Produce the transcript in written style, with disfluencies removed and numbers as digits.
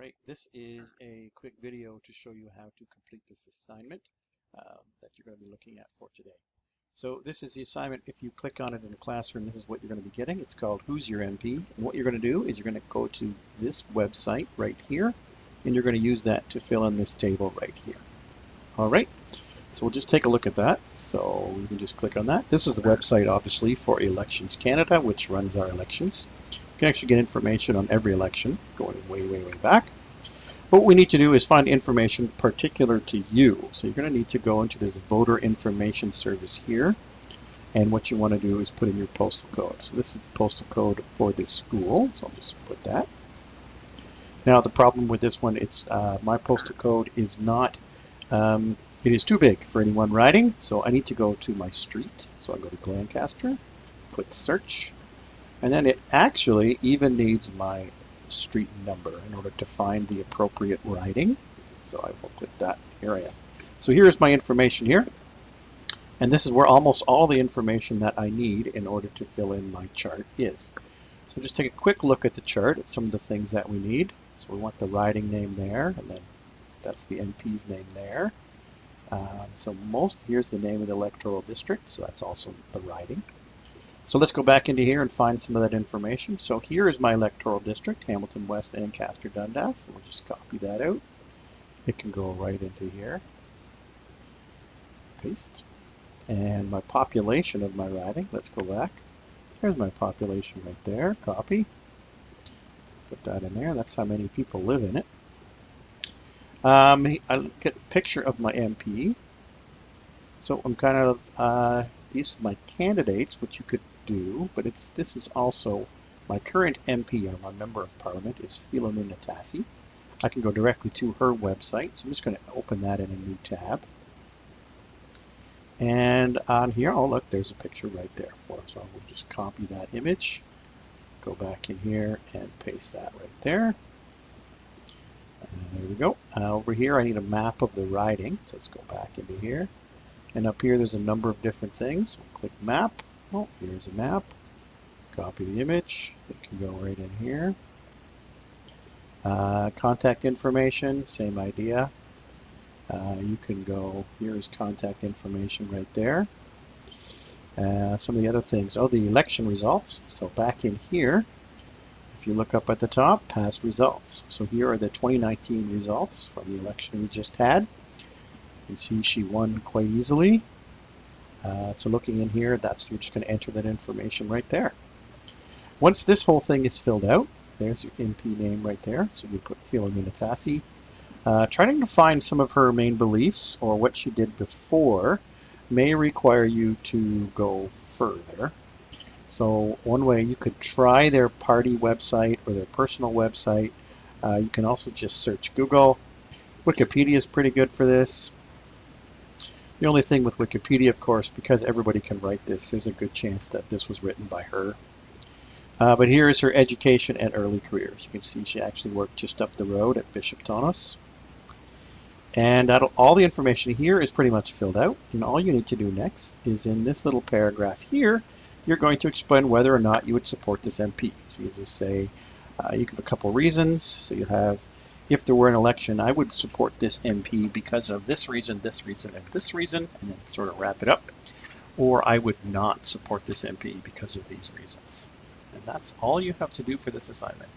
right, this is a quick video to show you how to complete this assignment that you're going to be looking at for today. So this is the assignment. If you click on it in a classroom, this is what you're going to be getting. It's called Who's Your MP? And what you're going to do is you're going to go to this website right here, and you're going to use that to fill in this table right here. All right, so we'll just take a look at that. So you can just click on that. This is the website, obviously, for Elections Canada, which runs our elections. You can actually get information on every election going way, way, way back. What we need to do is find information particular to you. So you're going to need to go into this voter information service here. And what you want to do is put in your postal code. So this is the postal code for this school. So I'll just put that. Now the problem with this one, it's my postal code is not, it is too big for any one riding. So I need to go to my street. So I go to Lancaster, put search. And then it actually even needs my street number in order to find the appropriate riding. So I will click that. Here I am. So here's my information here. And this is where almost all the information that I need in order to fill in my chart is. So just take a quick look at the chart at some of the things that we need. So we want the riding name there, and then that's the MP's name there. Here's the name of the electoral district, so that's also the riding. So let's go back into here and find some of that information. So here is my electoral district, Hamilton West, Ancaster, Dundas. So we'll just copy that out. It can go right into here. Paste. And my population of my riding, let's go back. There's my population right there, copy. Put that in there, that's how many people live in it. I get a picture of my MP. So I'm kind of, these are my candidates, which you could do, but this is also my current MP, or my member of parliament, is Philomena Tassi. I can go directly to her website, so I'm just going to open that in a new tab. And on here, oh look, there's a picture right there for us. So I will just copy that image, go back in here and paste that right there. And there we go. Over here, I need a map of the riding, so let's go back into here. And up here, there's a number of different things. We'll click map. Oh, here's a map. Copy the image. It can go right in here. Contact information, same idea. You can go, here's contact information right there. Some of the other things. Oh, the election results. So back in here, if you look up at the top, past results. So here are the 2019 results from the election we just had. You can see she won quite easily. So looking in here, you're just going to enter that information right there. Once this whole thing is filled out, there's your MP name right there. So you put Philomena Tassi. Trying to find some of her main beliefs or what she did before may require you to go further. So one way, you could try their party website or their personal website. You can also just search Google. Wikipedia is pretty good for this. The only thing with Wikipedia, of course, because everybody can write this, there's a good chance that this was written by her. But here is her education and early careers. You can see she actually worked just up the road at Bishop Tonnes. And all the information here is pretty much filled out. And all you need to do next is in this little paragraph here, you're going to explain whether or not you would support this MP. So you just say, you give a couple reasons. So you have, if there were an election, I would support this MP because of this reason, and this reason, and then sort of wrap it up. Or I would not support this MP because of these reasons. And that's all you have to do for this assignment.